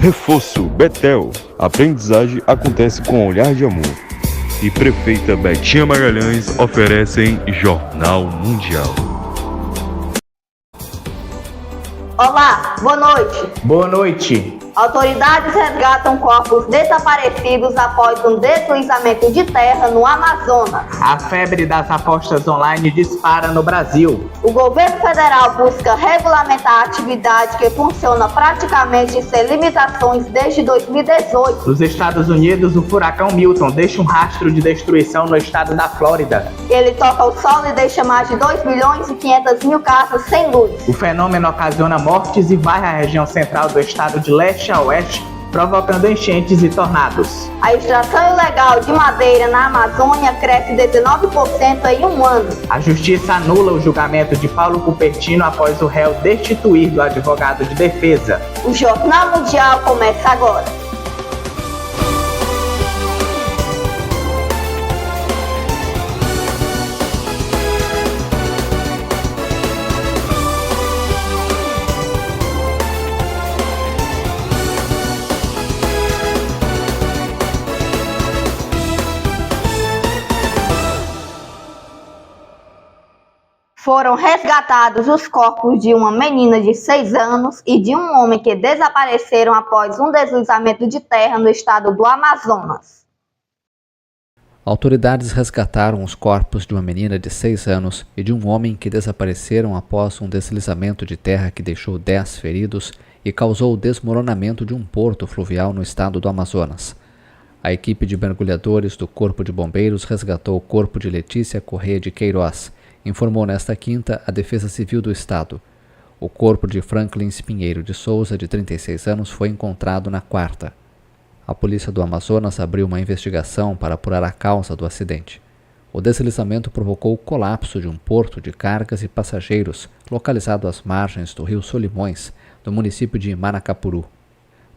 Reforço Betel. Aprendizagem acontece com olhar de amor. E Prefeita Betinha Magalhães oferecem Jornal Mundial. Olá, boa noite. Boa noite. Autoridades resgatam corpos desaparecidos após um deslizamento de terra no Amazonas. A febre das apostas online dispara no Brasil. O governo federal busca regulamentar a atividade que funciona praticamente sem limitações desde 2018. Nos Estados Unidos, o furacão Milton deixa um rastro de destruição no estado da Flórida. Ele toca o solo e deixa mais de 2.500.000 casas sem luz. O fenômeno ocasiona mortes e varre a região central do estado de leste a oeste, provocando enchentes e tornados. A extração ilegal de madeira na Amazônia cresce 19% em um ano. A justiça anula o julgamento de Paulo Cupertino após o réu destituir do advogado de defesa. O Jornal Mundial começa agora. Foram resgatados os corpos de uma menina de 6 anos e de um homem que desapareceram após um deslizamento de terra no estado do Amazonas. Autoridades resgataram os corpos de uma menina de 6 anos e de um homem que desapareceram após um deslizamento de terra que deixou 10 feridos e causou o desmoronamento de um porto fluvial no estado do Amazonas. A equipe de mergulhadores do Corpo de Bombeiros resgatou o corpo de Letícia Corrêa de Queiroz, informou nesta quinta a Defesa Civil do Estado. O corpo de Franklin Espinheiro de Souza, de 36 anos, foi encontrado na quarta. A polícia do Amazonas abriu uma investigação para apurar a causa do acidente. O deslizamento provocou o colapso de um porto de cargas e passageiros localizado às margens do rio Solimões, no município de Manacapuru.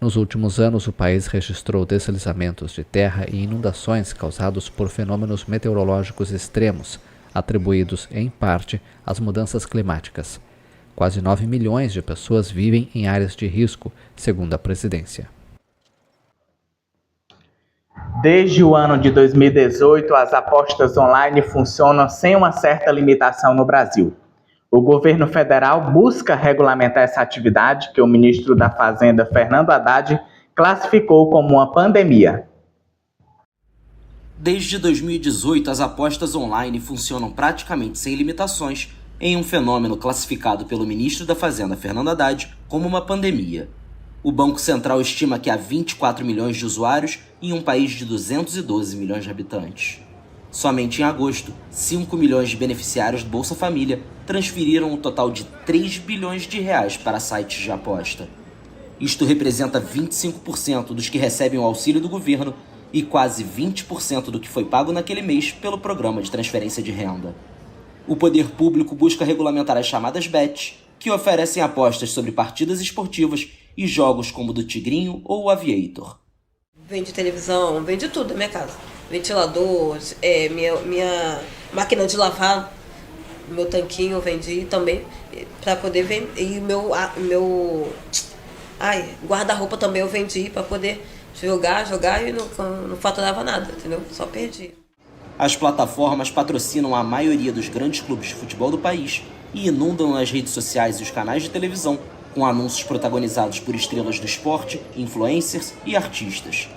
Nos últimos anos, o país registrou deslizamentos de terra e inundações causados por fenômenos meteorológicos extremos, atribuídos, em parte, às mudanças climáticas. Quase 9 milhões de pessoas vivem em áreas de risco, segundo a presidência. Desde o ano de 2018, as apostas online funcionam sem uma certa limitação no Brasil. O governo federal busca regulamentar essa atividade que o ministro da Fazenda, Fernando Haddad, classificou como uma pandemia. Desde 2018, as apostas online funcionam praticamente sem limitações em um fenômeno classificado pelo ministro da Fazenda, Fernando Haddad, como uma pandemia. O Banco Central estima que há 24 milhões de usuários em um país de 212 milhões de habitantes. Somente em agosto, 5 milhões de beneficiários do Bolsa Família transferiram um total de 3 bilhões de reais para sites de aposta. Isto representa 25% dos que recebem o auxílio do governo e quase 20% do que foi pago naquele mês pelo programa de transferência de renda. O poder público busca regulamentar as chamadas bets, que oferecem apostas sobre partidas esportivas e jogos como o do Tigrinho ou o Aviator. Vende televisão, vende tudo na minha casa. Ventilador, minha máquina de lavar, meu tanquinho eu vendi também para poder vender. E meu guarda-roupa também eu vendi para poder jogar e não faturava nada, entendeu? Só perdi. As plataformas patrocinam a maioria dos grandes clubes de futebol do país e inundam as redes sociais e os canais de televisão com anúncios protagonizados por estrelas do esporte, influencers e artistas.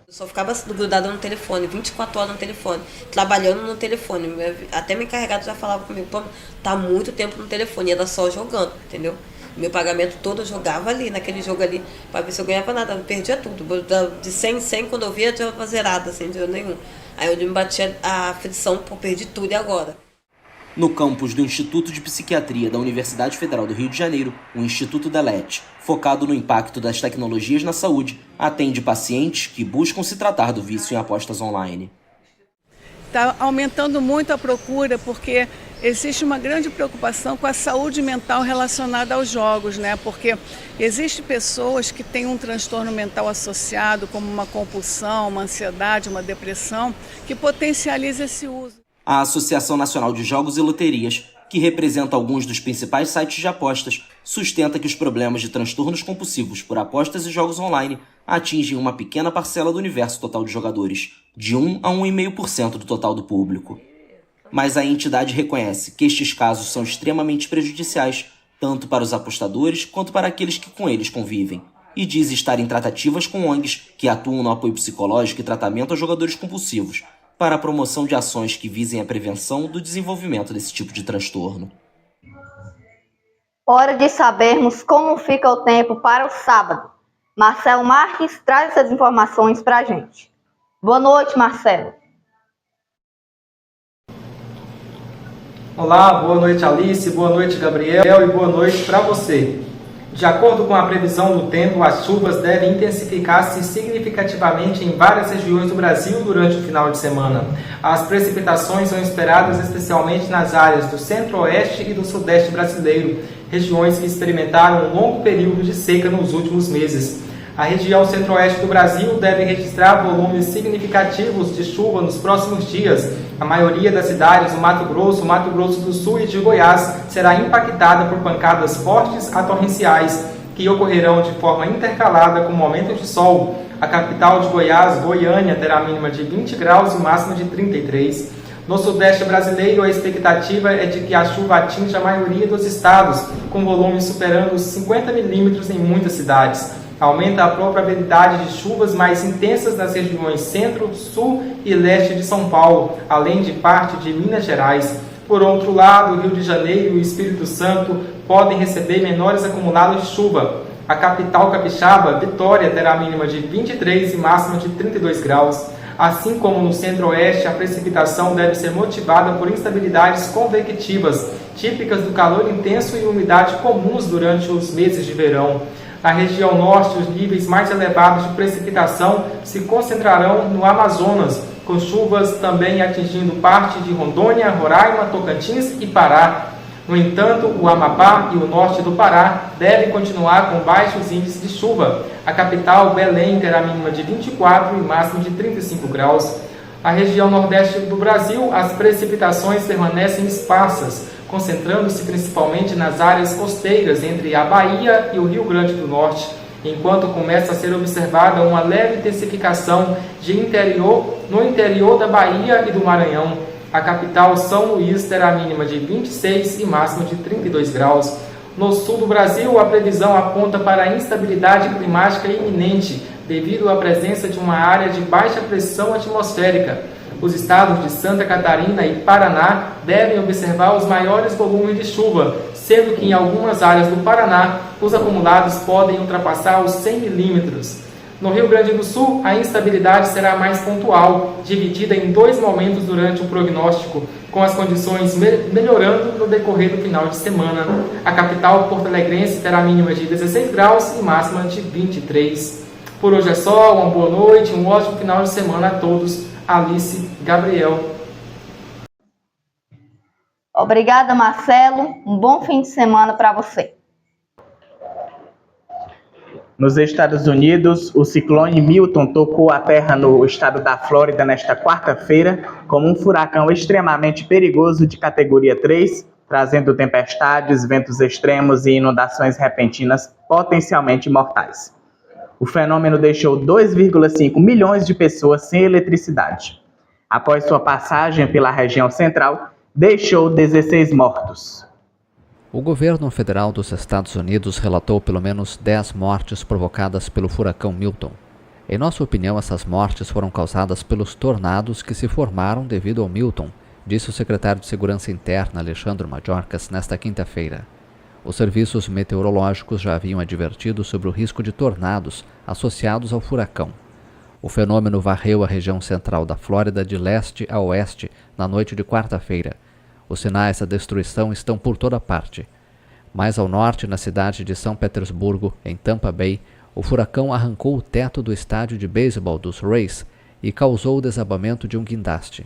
Eu só ficava grudada no telefone, 24 horas no telefone, trabalhando no telefone. Até meu encarregado já falava comigo, pô, tá muito tempo no telefone, era só jogando, entendeu? Meu pagamento todo eu jogava ali, naquele jogo ali, para ver se eu ganhava nada, eu perdia tudo. De 100 em 100, quando eu via, eu tinha zerada, sem dinheiro nenhum. Aí eu me batia a aflição, por perdi tudo e agora. No campus do Instituto de Psiquiatria da Universidade Federal do Rio de Janeiro, o Instituto DELET, focado no impacto das tecnologias na saúde, atende pacientes que buscam se tratar do vício em apostas online. Está aumentando muito a procura porque existe uma grande preocupação com a saúde mental relacionada aos jogos, né? Porque existem pessoas que têm um transtorno mental associado, como uma compulsão, uma ansiedade, uma depressão, que potencializa esse uso. A Associação Nacional de Jogos e Loterias que representa alguns dos principais sites de apostas, sustenta que os problemas de transtornos compulsivos por apostas e jogos online atingem uma pequena parcela do universo total de jogadores, de 1 a 1,5% do total do público. Mas a entidade reconhece que estes casos são extremamente prejudiciais, tanto para os apostadores quanto para aqueles que com eles convivem, e diz estar em tratativas com ONGs que atuam no apoio psicológico e tratamento a jogadores compulsivos, para a promoção de ações que visem a prevenção do desenvolvimento desse tipo de transtorno. Hora de sabermos como fica o tempo para o sábado. Marcelo Marques traz essas informações para a gente. Boa noite, Marcelo. Olá, boa noite Alice, boa noite Gabriel e boa noite para você. De acordo com a previsão do tempo, as chuvas devem intensificar-se significativamente em várias regiões do Brasil durante o final de semana. As precipitações são esperadas especialmente nas áreas do centro-oeste e do sudeste brasileiro, regiões que experimentaram um longo período de seca nos últimos meses. A região centro-oeste do Brasil deve registrar volumes significativos de chuva nos próximos dias. A maioria das cidades do Mato Grosso do Sul e de Goiás será impactada por pancadas fortes a torrenciais, que ocorrerão de forma intercalada com momentos de sol. A capital de Goiás, Goiânia, terá mínima de 20 graus e máxima de 33. No sudeste brasileiro, a expectativa é de que a chuva atinja a maioria dos estados, com volumes superando os 50 milímetros em muitas cidades. Aumenta a probabilidade de chuvas mais intensas nas regiões centro, sul e leste de São Paulo, além de parte de Minas Gerais. Por outro lado, o Rio de Janeiro e o Espírito Santo podem receber menores acumulados de chuva. A capital capixaba, Vitória, terá mínima de 23 e máxima de 32 graus. Assim como no centro-oeste, a precipitação deve ser motivada por instabilidades convectivas, típicas do calor intenso e umidade comuns durante os meses de verão. Na região norte, os níveis mais elevados de precipitação se concentrarão no Amazonas, com chuvas também atingindo parte de Rondônia, Roraima, Tocantins e Pará. No entanto, o Amapá e o norte do Pará devem continuar com baixos índices de chuva. A capital, Belém, terá mínima de 24 e máxima de 35 graus. Na região nordeste do Brasil, as precipitações permanecem esparsas, concentrando-se principalmente nas áreas costeiras entre a Bahia e o Rio Grande do Norte, enquanto começa a ser observada uma leve intensificação no interior da Bahia e do Maranhão. A capital, São Luís, terá mínima de 26 e máxima de 32 graus. No sul do Brasil, a previsão aponta para a instabilidade climática iminente, devido à presença de uma área de baixa pressão atmosférica. Os estados de Santa Catarina e Paraná devem observar os maiores volumes de chuva, sendo que em algumas áreas do Paraná os acumulados podem ultrapassar os 100 milímetros. No Rio Grande do Sul, a instabilidade será mais pontual, dividida em 2 momentos durante o prognóstico, com as condições melhorando no decorrer do final de semana. A capital porto-alegrense terá mínima de 16 graus e máxima de 23. Por hoje é só, uma boa noite, um ótimo final de semana a todos. Alice, Gabriel. Obrigada, Marcelo. Um bom fim de semana para você. Nos Estados Unidos, o ciclone Milton tocou a terra no estado da Flórida nesta quarta-feira como um furacão extremamente perigoso de categoria 3, trazendo tempestades, ventos extremos e inundações repentinas potencialmente mortais. O fenômeno deixou 2,5 milhões de pessoas sem eletricidade. Após sua passagem pela região central, deixou 16 mortos. O governo federal dos Estados Unidos relatou pelo menos 10 mortes provocadas pelo furacão Milton. Em nossa opinião, essas mortes foram causadas pelos tornados que se formaram devido ao Milton, disse o secretário de Segurança Interna, Alexandre Mayorkas, nesta quinta-feira. Os serviços meteorológicos já haviam advertido sobre o risco de tornados associados ao furacão. O fenômeno varreu a região central da Flórida de leste a oeste na noite de quarta-feira. Os sinais da destruição estão por toda parte. Mais ao norte, na cidade de São Petersburgo, em Tampa Bay, o furacão arrancou o teto do estádio de beisebol dos Rays e causou o desabamento de um guindaste.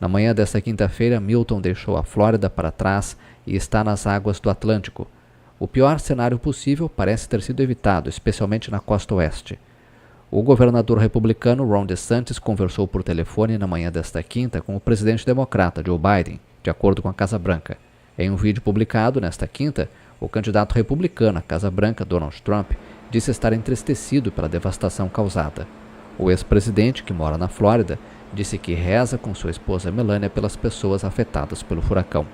Na manhã desta quinta-feira, Milton deixou a Flórida para trás e está nas águas do Atlântico. O pior cenário possível parece ter sido evitado, especialmente na costa oeste. O governador republicano Ron DeSantis conversou por telefone na manhã desta quinta com o presidente democrata Joe Biden, de acordo com a Casa Branca. Em um vídeo publicado nesta quinta, o candidato republicano à Casa Branca, Donald Trump, disse estar entristecido pela devastação causada. O ex-presidente, que mora na Flórida, disse que reza com sua esposa Melania pelas pessoas afetadas pelo furacão.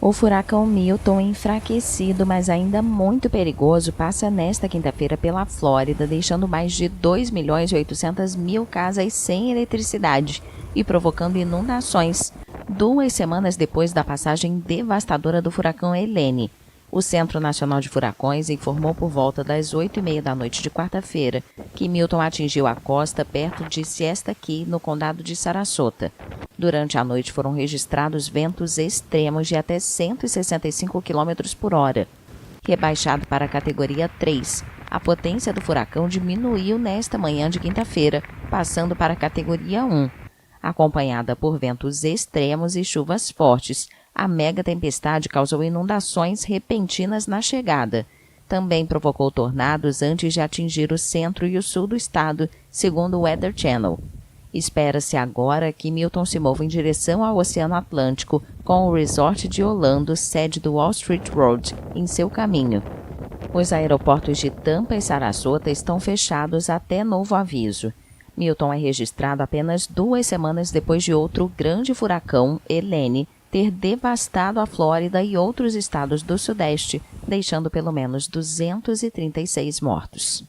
O furacão Milton, enfraquecido, mas ainda muito perigoso, passa nesta quinta-feira pela Flórida, deixando mais de 2.800.000 casas sem eletricidade e provocando inundações, 2 semanas depois da passagem devastadora do furacão Helene. O Centro Nacional de Furacões informou por volta das 8h30 da noite de quarta-feira que Milton atingiu a costa perto de Siesta Key, no condado de Sarasota. Durante a noite foram registrados ventos extremos de até 165 km por hora. Rebaixado para a categoria 3, a potência do furacão diminuiu nesta manhã de quinta-feira, passando para a categoria 1. Acompanhada por ventos extremos e chuvas fortes, a mega tempestade causou inundações repentinas na chegada. Também provocou tornados antes de atingir o centro e o sul do estado, segundo o Weather Channel. Espera-se agora que Milton se mova em direção ao Oceano Atlântico, com o resort de Orlando, sede do Wall Street Road, em seu caminho. Os aeroportos de Tampa e Sarasota estão fechados até novo aviso. Milton é registrado apenas 2 semanas depois de outro grande furacão, Helene, ter devastado a Flórida e outros estados do Sudeste, deixando pelo menos 236 mortos.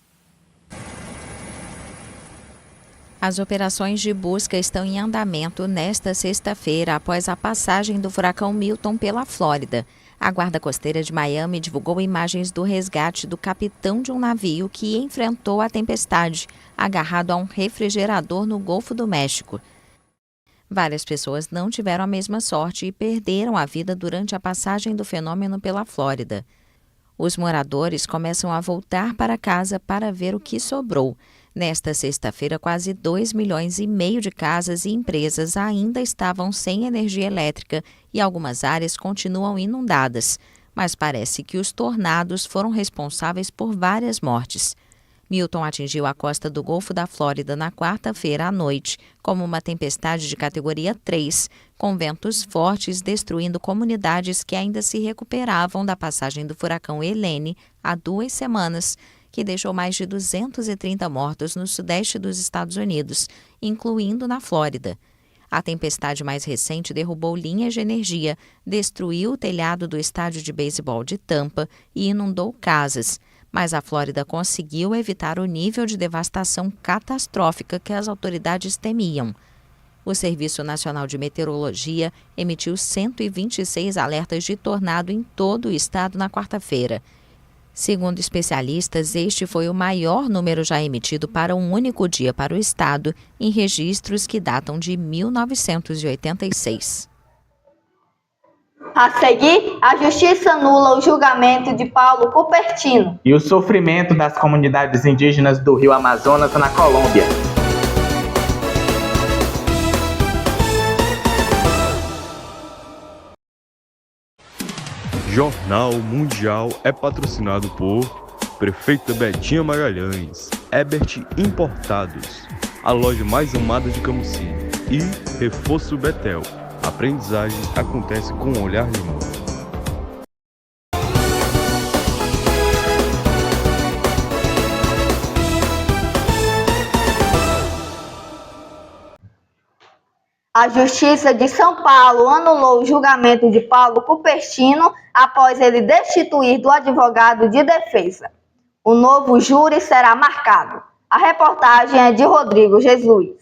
As operações de busca estão em andamento nesta sexta-feira após a passagem do furacão Milton pela Flórida. A Guarda Costeira de Miami divulgou imagens do resgate do capitão de um navio que enfrentou a tempestade, agarrado a um refrigerador no Golfo do México. Várias pessoas não tiveram a mesma sorte e perderam a vida durante a passagem do fenômeno pela Flórida. Os moradores começam a voltar para casa para ver o que sobrou. Nesta sexta-feira, quase 2,5 milhões de casas e empresas ainda estavam sem energia elétrica e algumas áreas continuam inundadas, mas parece que os tornados foram responsáveis por várias mortes. Milton atingiu a costa do Golfo da Flórida na quarta-feira à noite, como uma tempestade de categoria 3, com ventos fortes destruindo comunidades que ainda se recuperavam da passagem do furacão Helene há 2 semanas, que deixou mais de 230 mortos no sudeste dos Estados Unidos, incluindo na Flórida. A tempestade mais recente derrubou linhas de energia, destruiu o telhado do estádio de beisebol de Tampa e inundou casas. Mas a Flórida conseguiu evitar o nível de devastação catastrófica que as autoridades temiam. O Serviço Nacional de Meteorologia emitiu 126 alertas de tornado em todo o estado na quarta-feira. Segundo especialistas, este foi o maior número já emitido para um único dia para o estado, em registros que datam de 1986. A seguir, a Justiça anula o julgamento de Paulo Cupertino. E o sofrimento das comunidades indígenas do Rio Amazonas na Colômbia. Jornal Mundial é patrocinado por Prefeita Betinha Magalhães, Ebert Importados, a loja mais amada de Camusim, e Reforço Betel. A aprendizagem acontece com um olhar de amor. A Justiça de São Paulo anulou o julgamento de Paulo Cupertino após ele destituir do advogado de defesa. O novo júri será marcado. A reportagem é de Rodrigo Jesus.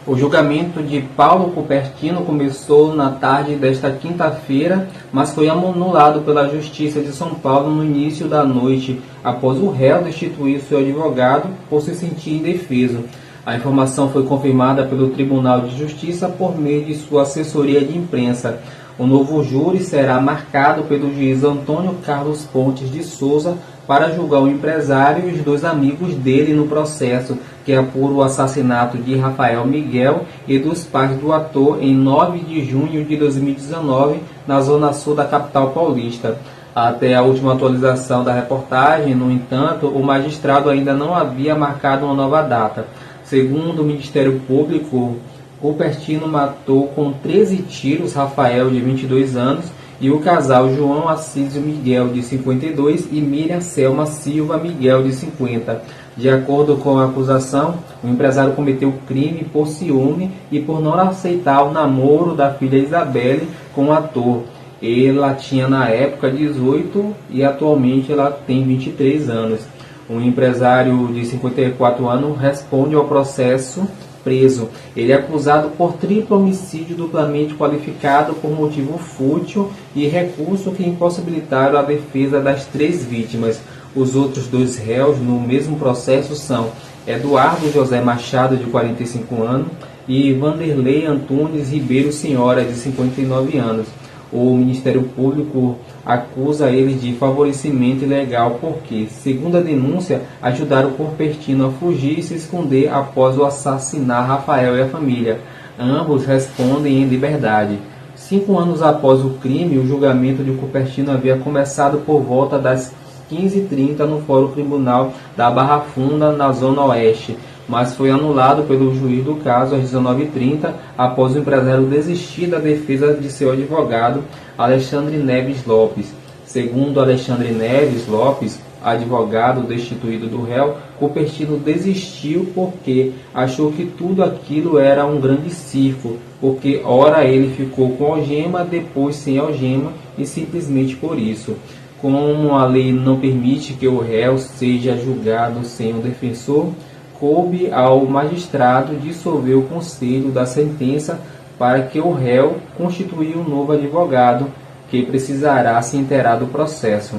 O julgamento de Paulo Cupertino começou na tarde desta quinta-feira, mas foi anulado pela Justiça de São Paulo no início da noite, após o réu destituir seu advogado por se sentir indefeso. A informação foi confirmada pelo Tribunal de Justiça por meio de sua assessoria de imprensa. O novo júri será marcado pelo juiz Antônio Carlos Pontes de Souza para julgar o empresário e os 2 amigos dele no processo, que apura o assassinato de Rafael Miguel e dos pais do ator em 9 de junho de 2019, na zona sul da capital paulista. Até a última atualização da reportagem, no entanto, o magistrado ainda não havia marcado uma nova data. Segundo o Ministério Público, Cupertino matou com 13 tiros Rafael, de 22 anos, e o casal João Assísio Miguel, de 52, e Miriam Selma Silva Miguel, de 50. De acordo com a acusação, o empresário cometeu crime por ciúme e por não aceitar o namoro da filha Isabelle com o ator. Ela tinha na época 18 e atualmente ela tem 23 anos. Um empresário de 54 anos responde ao processo preso. Ele é acusado por triplo homicídio duplamente qualificado por motivo fútil e recurso que impossibilitaram a defesa das 3 vítimas. Os outros 2 réus no mesmo processo são Eduardo José Machado, de 45 anos, e Vanderlei Antunes Ribeiro Senhora, de 59 anos. O Ministério Público acusa eles de favorecimento ilegal porque, segundo a denúncia, ajudaram o Cupertino a fugir e se esconder após o assassinar Rafael e a família. Ambos respondem em liberdade. 5 anos após o crime, o julgamento de Cupertino havia começado por volta das 15h30 no Fórum Tribunal da Barra Funda, na Zona Oeste, mas foi anulado pelo juiz do caso às 19h30, após o empresário desistir da defesa de seu advogado, Alexandre Neves Lopes. Segundo Alexandre Neves Lopes, advogado destituído do réu, Cupertino desistiu porque achou que tudo aquilo era um grande circo, porque ora ele ficou com algema, depois sem algema, e simplesmente por isso. Como a lei não permite que o réu seja julgado sem um defensor, coube ao magistrado dissolver o conselho da sentença para que o réu constituia um novo advogado que precisará se inteirar do processo.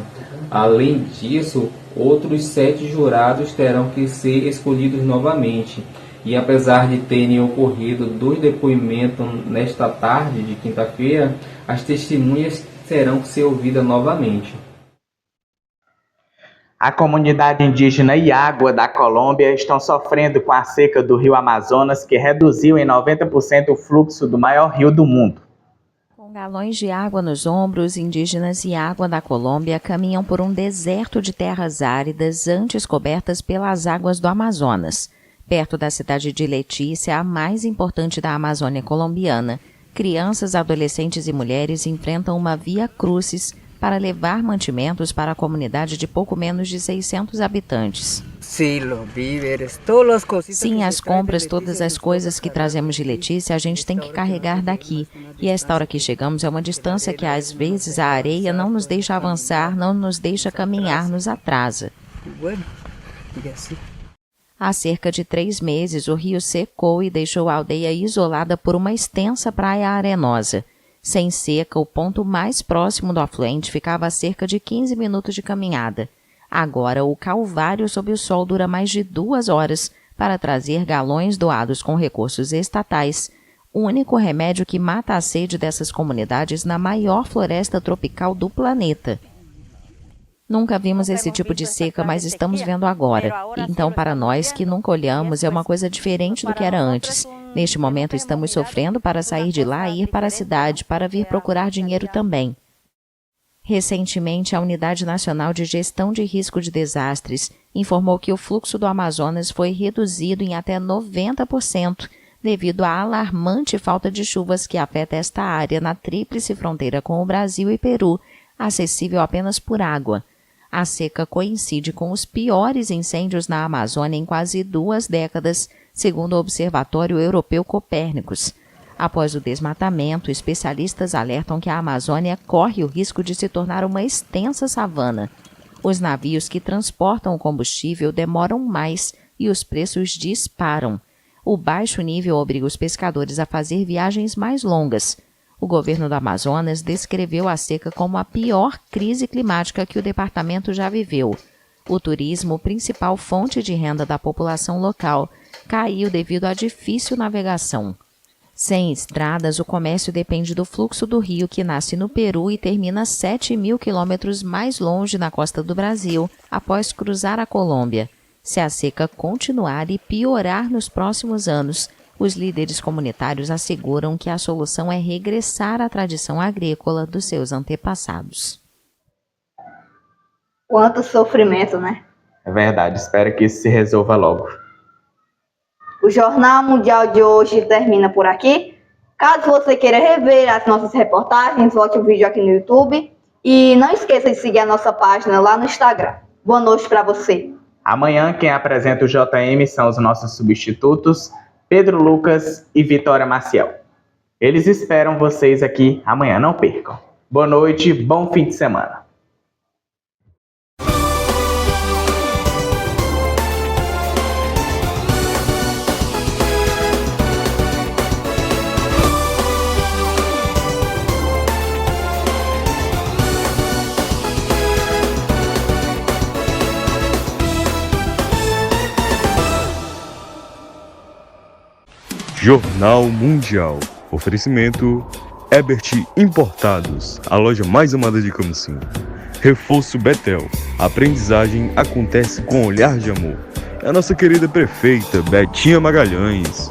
Além disso, outros 7 jurados terão que ser escolhidos novamente. E apesar de terem ocorrido 2 depoimentos nesta tarde de quinta-feira, as testemunhas terão que ser ouvidas novamente. A comunidade indígena Iagua da Colômbia estão sofrendo com a seca do rio Amazonas, que reduziu em 90% o fluxo do maior rio do mundo. Com galões de água nos ombros, indígenas Iagua da Colômbia caminham por um deserto de terras áridas antes cobertas pelas águas do Amazonas. Perto da cidade de Letícia, a mais importante da Amazônia colombiana, crianças, adolescentes e mulheres enfrentam uma via crucis para levar mantimentos para a comunidade de pouco menos de 600 habitantes. Sim, as compras, todas as coisas que trazemos de Letícia, a gente tem que carregar daqui. E esta hora que chegamos é uma distância que às vezes a areia não nos deixa avançar, não nos deixa caminhar, nos atrasa. Há cerca de 3 meses, o rio secou e deixou a aldeia isolada por uma extensa praia arenosa. Sem seca, o ponto mais próximo do afluente ficava a cerca de 15 minutos de caminhada. Agora, o calvário sob o sol dura mais de 2 horas para trazer galões doados com recursos estatais, o único remédio que mata a sede dessas comunidades na maior floresta tropical do planeta. Nunca vimos esse tipo de seca, mas estamos vendo agora. Então, para nós que nunca olhamos, é uma coisa diferente do que era antes. Neste momento, estamos sofrendo para sair de lá e ir para a cidade, para vir procurar dinheiro também. Recentemente, a Unidade Nacional de Gestão de Risco de Desastres informou que o fluxo do Amazonas foi reduzido em até 90% devido à alarmante falta de chuvas que afeta esta área na tríplice fronteira com o Brasil e Peru, acessível apenas por água. A seca coincide com os piores incêndios na Amazônia em quase 2 décadas, segundo o Observatório Europeu Copérnicos. Após o desmatamento, especialistas alertam que a Amazônia corre o risco de se tornar uma extensa savana. Os navios que transportam o combustível demoram mais e os preços disparam. O baixo nível obriga os pescadores a fazer viagens mais longas. O governo do Amazonas descreveu a seca como a pior crise climática que o departamento já viveu. O turismo, principal fonte de renda da população local, caiu devido à difícil navegação. Sem estradas, o comércio depende do fluxo do rio que nasce no Peru e termina 7.000 quilômetros mais longe na costa do Brasil, após cruzar a Colômbia. Se a seca continuar e piorar nos próximos anos, os líderes comunitários asseguram que a solução é regressar à tradição agrícola dos seus antepassados. Quanto sofrimento, né? É verdade, espero que isso se resolva logo. O Jornal Mundial de hoje termina por aqui. Caso você queira rever as nossas reportagens, volte o vídeo aqui no YouTube. E não esqueça de seguir a nossa página lá no Instagram. Boa noite para você. Amanhã quem apresenta o JM são os nossos substitutos, Pedro Lucas e Vitória Maciel. Eles esperam vocês aqui amanhã, não percam. Boa noite, bom fim de semana. Jornal Mundial. Oferecimento Ebert Importados, a loja mais amada de Camusim. Reforço Betel. A aprendizagem acontece com olhar de amor. É a nossa querida prefeita Betinha Magalhães.